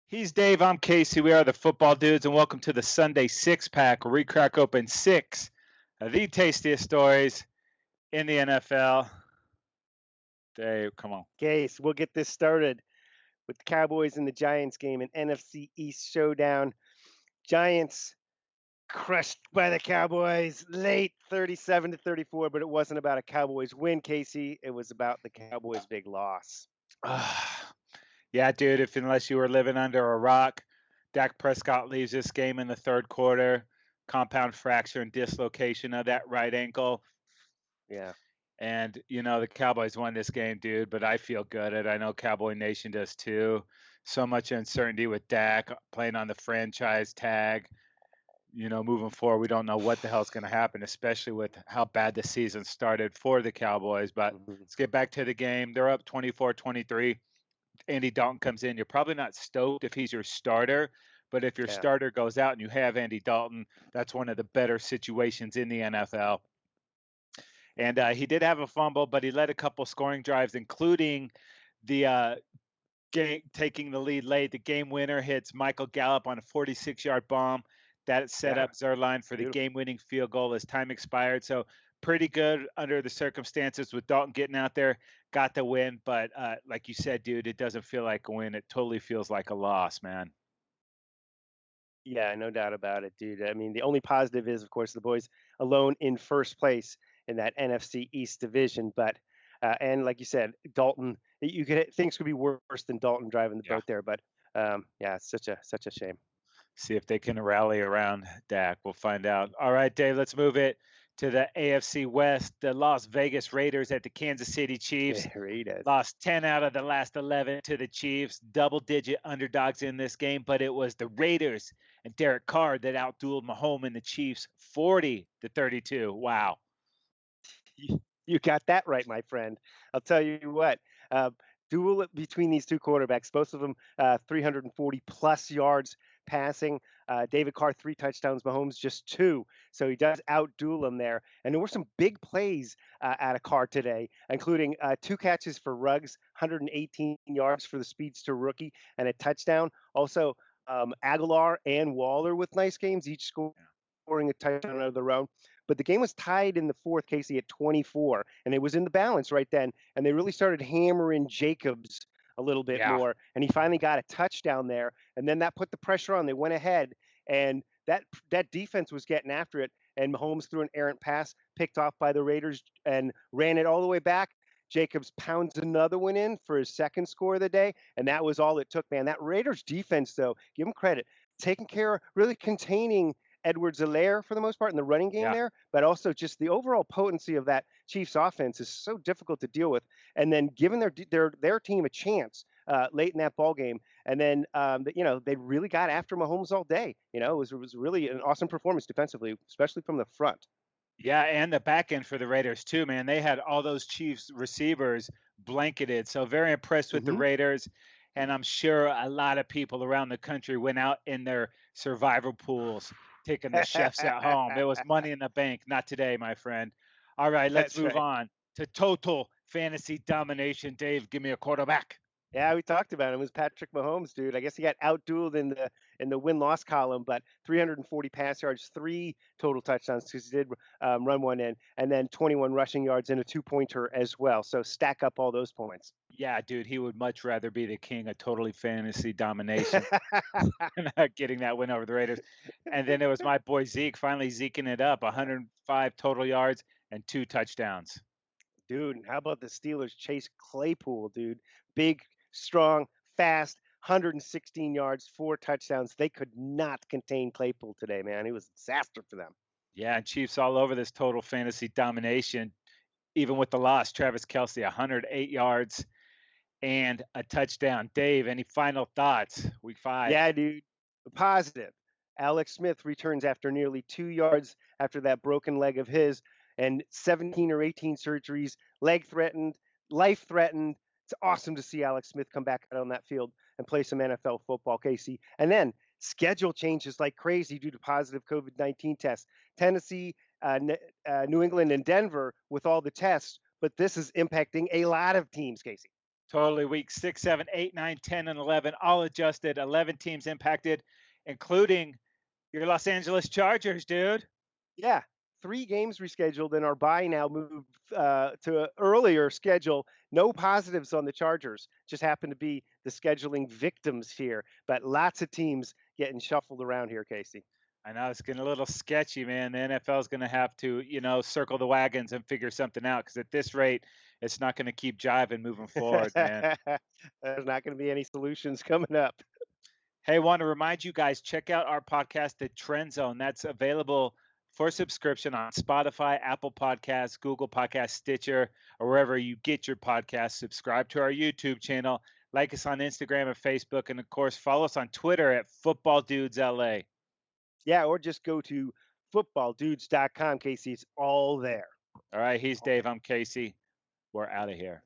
He's Dave. I'm Casey. We are the Football Dudes, and welcome to the Sunday Six Pack, where we crack open six of the tastiest stories in the NFL. Dave, come on. Case, we'll get this started with the Cowboys and the Giants game, an NFC East showdown. Giants crushed by the Cowboys late 37-34, but it wasn't about a Cowboys win, Casey. It was about the Cowboys' big loss. Yeah, dude, unless you were living under a rock, Dak Prescott leaves this game in the third quarter, compound fracture and dislocation of that right ankle. Yeah. And, the Cowboys won this game, dude, but I feel good at it. I know Cowboy Nation does too. So much uncertainty with Dak playing on the franchise tag. Moving forward, we don't know what the hell's going to happen, especially with how bad the season started for the Cowboys. But let's get back to the game. They're up 24-23. Andy Dalton comes in. You're probably not stoked if he's your starter, but if your starter goes out and you have Andy Dalton, that's one of the better situations in the NFL. And he did have a fumble, but he led a couple scoring drives, including the taking the lead late. The game winner hits Michael Gallup on a 46-yard bomb. That set up Zerline for the game-winning field goal as time expired. So pretty good under the circumstances with Dalton getting out there, got the win. But like you said, dude, it doesn't feel like a win. It totally feels like a loss, man. Yeah, no doubt about it, dude. I mean, the only positive is, of course, the boys alone in first place in that NFC East division. But and like you said, Dalton, things could be worse than Dalton driving the boat there. But yeah, it's such a shame. See if they can rally around Dak. We'll find out. All right, Dave, let's move it to the AFC West. The Las Vegas Raiders at the Kansas City Chiefs. Lost 10 out of the last 11 to the Chiefs. Double-digit underdogs in this game, but it was the Raiders and Derek Carr that outdueled Mahomes and the Chiefs 40-32. Wow. You got that right, my friend. I'll tell you what. Duel between these two quarterbacks, both of them 340 plus yards passing. David Carr, 3 touchdowns, Mahomes just 2. So he does outduel them there. And there were some big plays out of Carr today, including 2 catches for Ruggs, 118 yards for the speedster rookie, and a touchdown. Also, Aguilar and Waller with nice games, each scoring a touchdown out of their own. But the game was tied in the fourth, Casey, at 24, and it was in the balance right then. And they really started hammering Jacobs a little bit more, and he finally got a touchdown there. And then that put the pressure on. They went ahead, and that defense was getting after it. And Mahomes threw an errant pass, picked off by the Raiders, and ran it all the way back. Jacobs pounds another one in for his second score of the day, and that was all it took, man. That Raiders defense, though, give them credit, taking care, really containing Edwards-Helaire for the most part in the running game there, but also just the overall potency of that Chiefs offense is so difficult to deal with. And then giving their team a chance late in that ball game, and then they really got after Mahomes all day. It was really an awesome performance defensively, especially from the front. Yeah, and the back end for the Raiders too, man. They had all those Chiefs receivers blanketed. So very impressed with the Raiders. And I'm sure a lot of people around the country went out in their survivor pools, taking the chefs at home. It was money in the bank. Not today, my friend. All right, let's move on to Total Fantasy Domination. Dave, give me a quarterback. Yeah, we talked about him. It was Patrick Mahomes, dude. I guess he got outdueled in the win-loss column, but 340 pass yards, 3 total touchdowns because he did run one in, and then 21 rushing yards and a 2-pointer as well. So stack up all those points. Yeah, dude, he would much rather be the king of Totally Fantasy Domination than getting that win over the Raiders. And then it was my boy Zeke finally zeking it up, 105 total yards and 2 touchdowns. Dude, how about the Steelers Chase Claypool, dude? Big, strong, fast, 116 yards, 4 touchdowns. They could not contain Claypool today, man. It was a disaster for them. Yeah, and Chiefs all over this Total Fantasy Domination. Even with the loss, Travis Kelce, 108 yards and a touchdown. Dave, any final thoughts? Week 5. Yeah, dude. Positive. Alex Smith returns after nearly 2 yards after that broken leg of his, and 17 or 18 surgeries, leg threatened, life threatened. It's awesome to see Alex Smith come back out on that field and play some NFL football, Casey. And then schedule changes like crazy due to positive COVID-19 tests. Tennessee, New England, and Denver with all the tests, but this is impacting a lot of teams, Casey. Totally. Week 6, 7, 8, 9, 10, and 11, all adjusted. 11 teams impacted, including your Los Angeles Chargers, dude. Yeah, 3 games rescheduled and our bye now moved to an earlier schedule. No positives on the Chargers. Just happen to be the scheduling victims here, but lots of teams getting shuffled around here, Casey. I know it's getting a little sketchy, man. The NFL is going to have to, circle the wagons and figure something out because at this rate, it's not going to keep jiving moving forward, man. There's not going to be any solutions coming up. Hey, want to remind you guys, check out our podcast, The Trend Zone. That's available for subscription on Spotify, Apple Podcasts, Google Podcasts, Stitcher, or wherever you get your podcasts. Subscribe to our YouTube channel, like us on Instagram and Facebook, and of course, follow us on Twitter at Football Dudes LA. Yeah, or just go to footballdudes.com, Casey. It's all there. All right, he's Dave. I'm Casey. We're out of here.